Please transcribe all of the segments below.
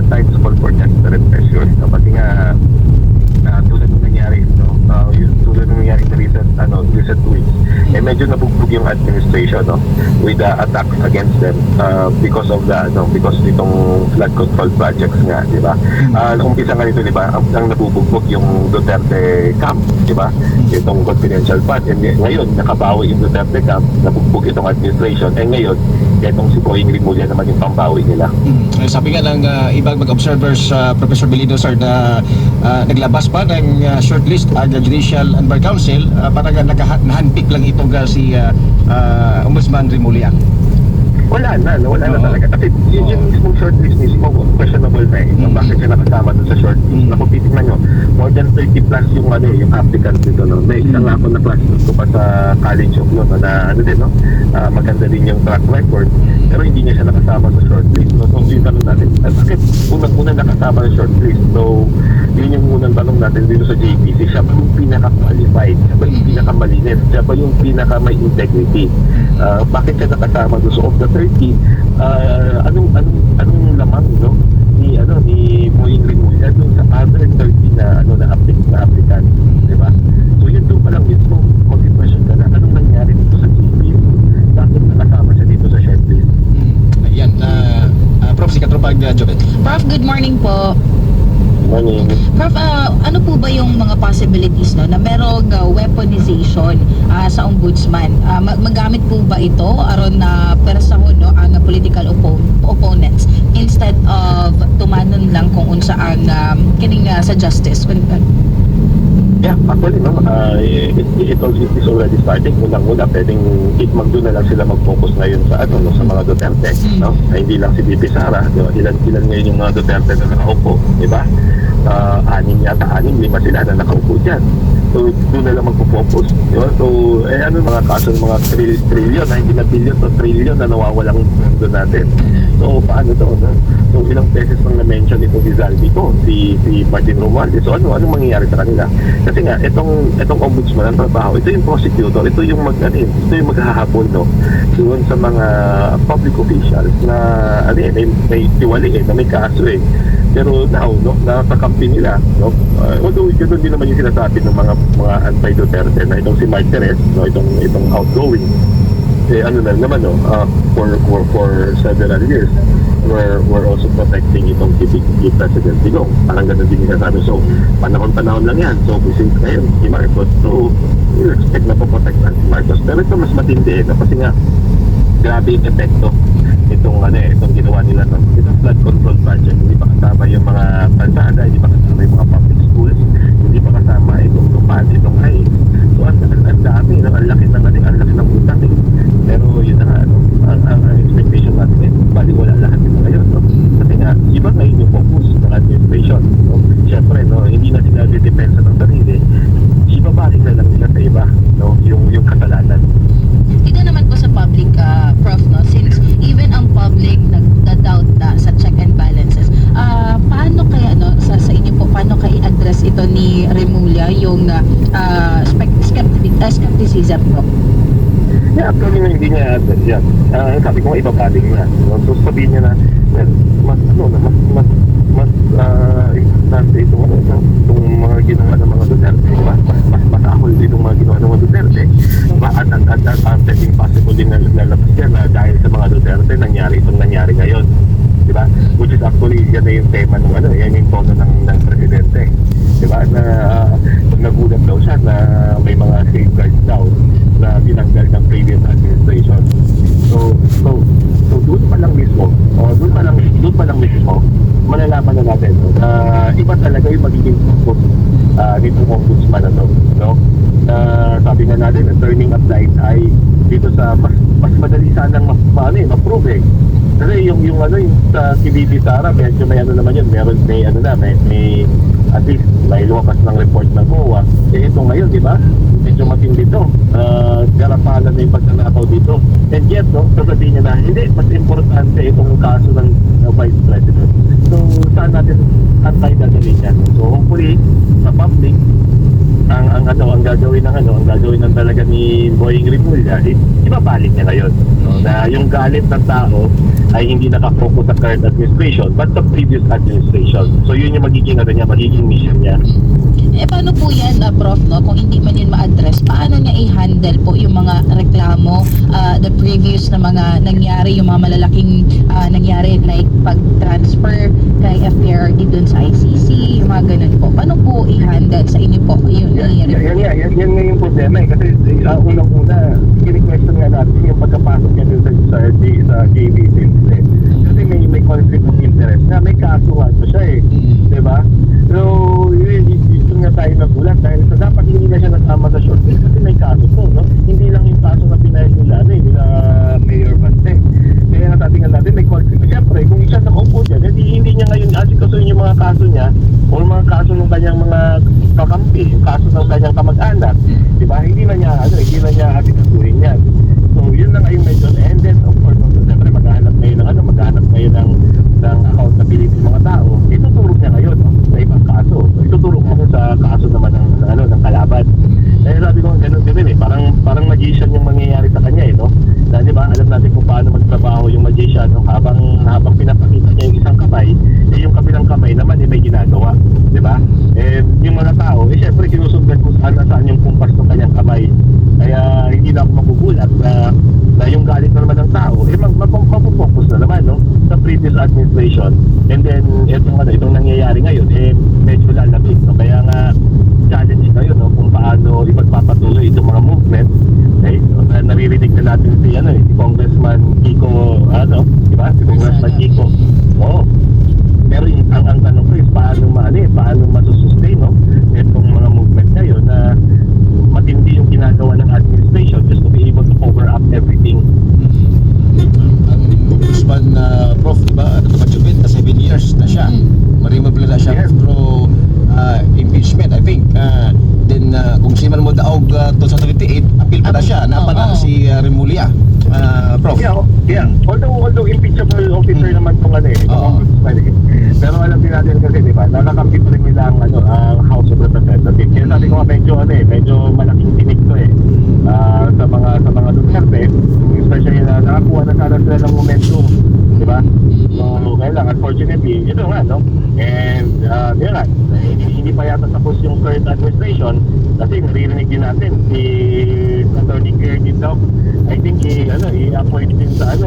time to call for desperate measures. No? Kasi nga, tulad ng nangyari, no? Tulad ng nangyari sa recent weeks, medyo nabugbog yung administration, no? With the attacks against them because of itong flood control projects nga, di ba? Umpisa nga nito, di ba, ang nabubugbog yung Duterte camp, di ba? Itong confidential fund. And ngayon, nakabawi yung Duterte camp, nabugbog itong administration. And ngayon, itong si Boying Rimulya naman yung pambawi nila. Sabi nga ng ibang mag-observers, Professor Belino, sir, na naglabas pa ng shortlist ang Judicial and Bar Council para nahandpick lang ito si Ombudsman Rimulya. Wala na talaga. Kasi yung mismong shortlist mismo, questionable na eh. Bakit siya nakasama doon sa shortlist? Kung titignan nyo, more than 30 plus yung applicants dito. No? May isang ako na classmate ko pa sa college of law na maganda din yung track record. Pero hindi niya siya nakasama sa shortlist. So yung tanong natin, bakit unang-unang nakasama sa shortlist? So yun yung unang tanong natin dito sa JPC. Siya ba yung pinaka-qualified? Siya ba yung pinaka-malinis? Siya ba yung pinaka-may integrity? Bakit siya nakasama doon? So of the 30, anong lamang ni Boying Rimulya doon sa other 30 na applicant, di ba? So yun doon pa lang mismo mag-question ka na anong nangyari dito sa JPC, bakit nakasama siya dito sa shortlist. Yan, Prof. si Katropag Jobet. Prof, good morning po. Morning. Prof, ano po ba yung mga possibilities na merong weaponization sa ombudsman? Magamit po ba ito aron na persahon ang political opponents instead of tumanon lang kung unsaan kining sa justice? Yeah, actually, it is already starting. Unang-una, pwedeng magdoon na lang sila mag-focus ngayon sa sa mga Duterte, no? Hindi lang si BP Sara, di ba? Ilan ngayon yung mga Duterte na nakaupo, di ba? 5 sila na nakaupo dyan. So, doon na lang magpo-focus, di ba? So, mga kaso ng mga trillion, hindi na billion, so trillion na nawawalang mundo natin. So, paano to, no? So, ilang beses nang na-mention ito si Zaldi ko, si Martin Romualdez. So, anong mangyayari sa kanila? Kasi nga, itong ombudsman ang trabaho, ito yung prosecutor, ito yung maghahabol, no? Doon sa mga public officials na, may tiwali na may kaso Pero now, nakakampi nila, no? Although ito din naman yung sinasabi ng mga anti-Duterte na itong si Mike Teres, no? Itong outgoing, for several years, we're also protecting itong si President Digong. Parang ganun din yung sinasabi. So, panahon lang yan. So, since ngayon, si Marcos, so, we expect na po-protectan si Marcos. Pero ito mas matindi, kasi nga, grabe yung epekto itong ginawa nila, no? Itong flood control project, hindi pa kasama yung mga kalsada, hindi pa kasama yung mga public schools, hindi pa kasama itong tupan, itong ICE. So ang dami, ang laki ng utang Pero yun na ang expectation natin bali wala lahat ito ngayon, no? Kasi nga, iba ngayon yung focus ng administration, no? Siyempre, no, hindi na sila didepensa ng sarili, ibabaling na lang nila sa iba, no? Yung kasalanan. Ito naman po sa public, Prof, no? Since even ang public nagda-doubt sa check and balances, paano kaya, sa inyo po, paano kayo i-address ito ni Rimulya, yung skepticism po? Yeah, actually hindi niya yan. Sabi ko nga ibabaling na. So sabihin niya na mas importante itong mga ginawa ng mga Duterte, diba? Mas matahol din itong mga ginawa ng mga Duterte. At pwedeng possible din na lalabas yan na dahil sa mga Duterte itong nangyari ngayon. Diba? Which is actually yan na yung tema ng yan yung tono ng presidente. Diba? Na nagulat daw siya na may mga safeguards daw na tinanggal ng previous administration. So doon pa lang mismo, malalaman na natin na iba talaga yung magiging focus nitong ombudsman na to, no? Sabi nga natin, turning a blind eye dito sa mas madali sanang ma-prove Kasi yung sa CBB Sara, medyo may naman yun, may at least may lumabas ng report ng COA. Ito ngayon, di ba? Medyo matindi to. Garapalan na yung pagkanakaw dito. And yet, sasabihin niya na, hindi, mas importante itong kaso ng Vice President. So, saan natin antay dadalhin yan? So, hopefully, sa public, ang gagawin ng talaga ni Boying Rimulya, ibabalik niya ngayon, no? Na yung galit ng tao ay hindi nakafocus sa current administration but the previous administration. So yun yung magiging mission niya. Paano po yan, Prof, no? Kung hindi man yun ma-address, paano niya i-handle po yung mga reklamo, the previous na mga nangyari, yung mga malalaking nangyari like pag-transfer kay FPRD dun sa ICC, yung mga ganun po. Paano po i-handle sa inyo po yung nangyari? Yan nga yung problema eh. Kasi unang-una, kini-question nga natin yung pagkapasok niya dun sa JBC. Kasi may conflict of interest na may kaso nga siya eh. Diba? So, yun nga tayo nagulat dahil sa dapat hindi na siya nasama sa shortlist kasi may kaso to, no? Hindi lang yung kaso na pinahil nila, nila Mayor Baste. Kaya natatingan natin may conflict. Siyempre, kung isa nakaupo dyan, hindi niya ngayon asikasuhin yung mga kaso niya o mga kaso ng kanyang mga kakampi, yung kaso ng kanyang kamag-anak. Diba? Hindi na niya asikasuhin yan. So, yun na ngayon medyo. And then, of course, siyempre, maghahanap ngayon ng accountability ng mga tao. Ituturo niya ngayon, no? Sa ibang kaso. So, ituturo mo sa kaso naman ng kalaban. Kaya sabi ko, ganun din eh. Parang magician yung mangyayari sa kanya eh, no? Na, di ba, alam natin kung paano magtrabaho yung magician, no? Habang pinapakita niya yung isang kamay, yung kabilang kamay naman may ginagawa. Di ba? Yung mga tao, syempre sinusundan kung saan yung kumpas ng kanyang kamay. Kaya hindi na ako magugulat na yung galit na naman ng tao, mapupokus na naman, no? Sa previous administration. And then, itong nangyayari ngayon, medyo lalapit, no? Kaya nga, challenge ngayon, no? Kung paano ipagpapatuloy itong mga movement. Okay? So, naririnig na natin si Congressman Kiko, di ba? Si Congressman Kiko. Oo. Pero ang tanong ko is paano masusustain, no? Itong mga movement ngayon na matindi yung ginagawa ng administration just to be able to cover up everything. Ang Ombudsman Prof, diba, nagpapagsabi na 7 years na siya. Ma-remove na siya through impeachment, I think. Then kung sino man mo daog 2028, appeal pa na siya. Napana si Rimulya, Prof. Yeah. Although impeachable officer naman itong Ombudsman eh. Pero alam din natin kasi, di ba, nakakampi pa rin nila ang House of Representatives. Kaya sabi ko nga medyo malaking tinig to eh. Sa mga Duterte, especially na nakakuha na sana sila ng momentum, di ba? So, kaya lang, unfortunately, ito nga, no? And, yun nga, hindi pa yata tapos yung current administration kasi naririnig din natin si Attorney Claire Dindog, I think i-appoint din sa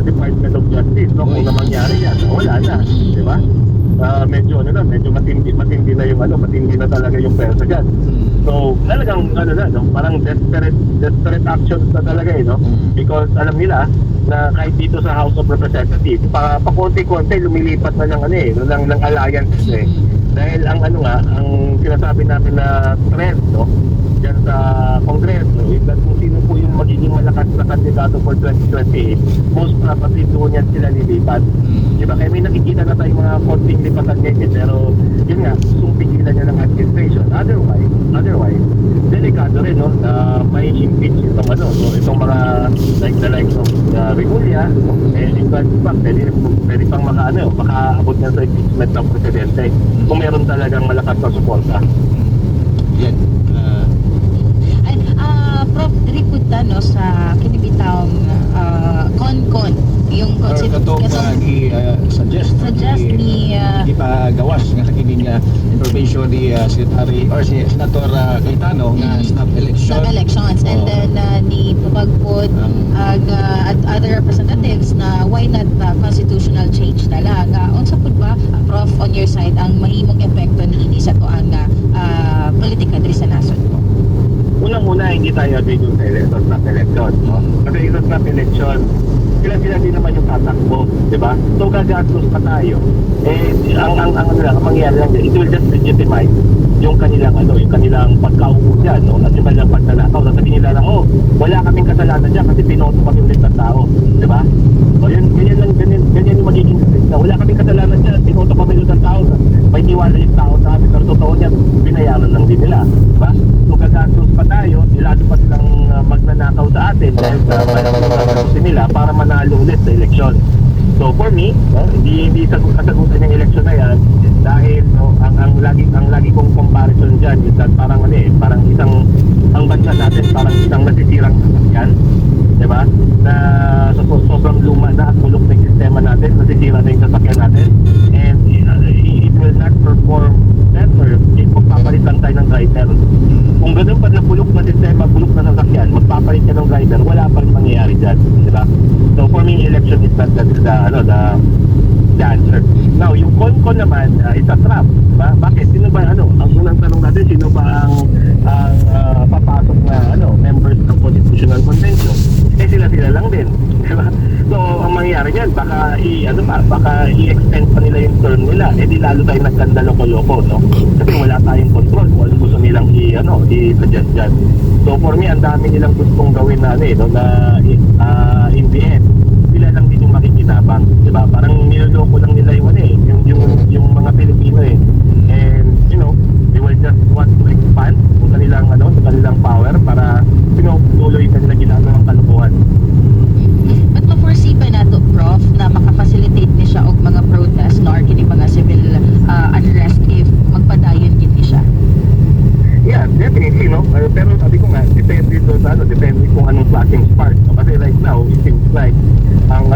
Department of Justice, no? Kung na mangyari yan, wala na, di ba? Medyo matindi na yung matindi na talaga yung pwersa dyan. So, talagang parang desperate actions na talaga no? Because alam nila na kahit dito sa House of Representatives, pakonti-konti lumilipat na ng alliance eh. Dahil ang ang sinasabi namin na trend, no? Diyan sa Kongreso, kung sino po yung magiging malakas na kandidato for 2028, most probably doon yan sila lilipat. Diba? Kaya may nakikita na tayong mga konting lipatan ngayon, pero yun nga, pigilan niya ng administration. Otherwise, delikado rin, no? Na may impeach itong mga like of Rimulya, in fact, pwede pang makaabot niya sa impeachment ng presidente kung meron talagang malakas na suporta. Yan. Prof, ripunta no sa kinibitawang CONCON yung suggest ni ipagawas nga sa kining information ni Secretary or si Senator Cayetano nga snap elections and then ni Pumagpod at other representatives na why not constitutional change na lang. Unsa pud ba, Prof, on your side ang mahimong epekto ni sa tuang politika diri sa nasod po? Unang-una, hindi tayo agree dun sa election, no? Kasi snap election, sila din naman yung tatakbo, di ba? So, gagastos pa tayo. Ang mangyayari lang, it will just legitimize yung kanilang pagkaupo dyan, no? At yung kanilang pagtanakaw. Sasabihin nila lang, wala kaming kasalanan dyan kasi pinoto kami ulit ng tao, di ba? So, ganyan yung magiging na wala kaming kasalanan dyan, pinoto kami ulit ng tao. May tiwala yung tao sa amin, pero totoo niyan, binayaran lang din nila, di ba? So, gagastos pa tayo, lalo pa silang magnanakaw sa atin dahil sa gagawin nila para manalo ulit sa eleksyon. So for me, hindi kasagutan yung eleksyon na yan dahil ang lagi kong comparison dyan is that parang parang ang bansa natin parang isang nasisirang sasakyan, di ba? Na sobrang luma na at bulok na yung sistema natin, nasisira na yung sasakyan natin, and it will not perform better if magpapalit lang tayo ng driver. Kung ganun pa na bulok na sistema, bulok na sasakyan, magpapalit ka ng driver, wala pa rin mangyayari dyan, di ba? So for me, election is not the answer. Now, yung con naman, is a trap. Diba? Bakit? Sino ba, ang unang tanong natin, sino ba ang papasok na members ng Constitutional Convention? Eh, sila lang din. Diba? So, ang mangyayari niyan, baka i-extend pa nila yung term nila. Eh, di lalo tayo nagkanda loko-loko, no? Kasi wala tayong control kung ano gusto nilang i-suggest dyan. So, for me, ang dami nilang gustong gawin na, in the end, sila lang din yung makikinabang, di ba? Parang niloloko lang nila yung mga Pilipino eh. And, they will just want to expand sa kanilang power para, tuloy na nila ginagawang kalokohan. But ma-foresee pa na to, Prof, na makafacilitate ni siya og mga protest or kini mga civil unrest if magpadayon gid ni siya? Yeah, definitely, no? Pero sabi ko nga, depende doon sa depende kung anong klaseng spark. No? Kasi right now, it seems like ang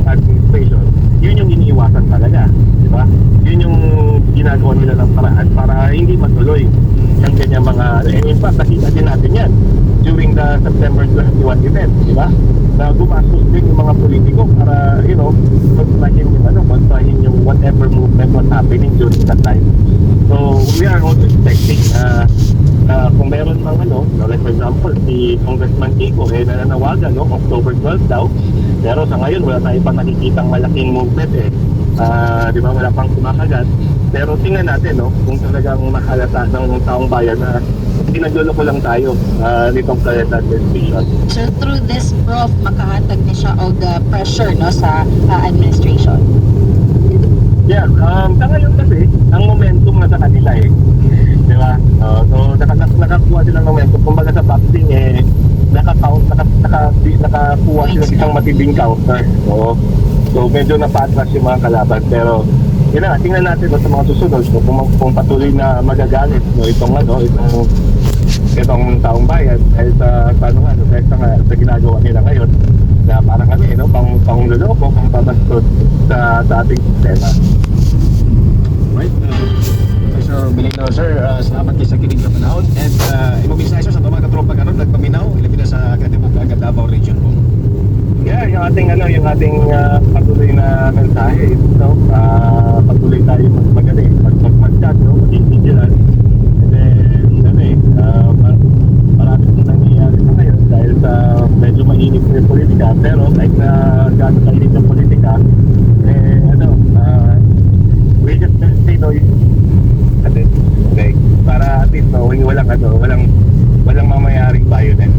administration, yun yung iniiwasan talaga, di ba? Yun yung ginagawa nila ng paraan para hindi matuloy yung kanya mga, and in fact, nakita din natin yan during the September 21 event, di ba? Na gumastos din yung mga politiko para, kontrahin yung whatever movement was happening during that time. So, we are also expecting kung meron mang like for example, si Congressman Kiko, nananawagan, October 12 daw. Pero sa ngayon, wala tayo pa nakikitang malaking movement di ba, wala pang kumakagat. Pero tingnan natin, kung talagang mahalata ng taong bayan na pinagluloko lang tayo nitong current administration. So through this, Prof, makahatag ni siya og pressure sa administration? Yeah, sa ngayon kasi, ang momentum na sa kanila di ba? So nakakuha sila ng momentum. Kumbaga sa boxing nakakuha sila isang matinding counter. So medyo napatras yung mga kalaban. Pero yun na, tingnan natin sa mga susunod kung patuloy na magagalit itong taong bayan dahil sa ginagawa nila ngayon na parang pangluloko, pambabastod sa ating sistema. Right. Professor Bilino, sir, salamat kayo sa kinig na panahon and imong sa mga katropa karon nagpaminaw ilapit na sa Katibuc, Davao region po. Yeah, yung ating patuloy na mensahe is patuloy tayo mag-chat, maging vigilant. And then, marami pong nangyayari sa ngayon dahil sa medyo mainit yung politika. Pero kahit na gano'n kainit yung politika, we just say para at least walang mamayaring violence.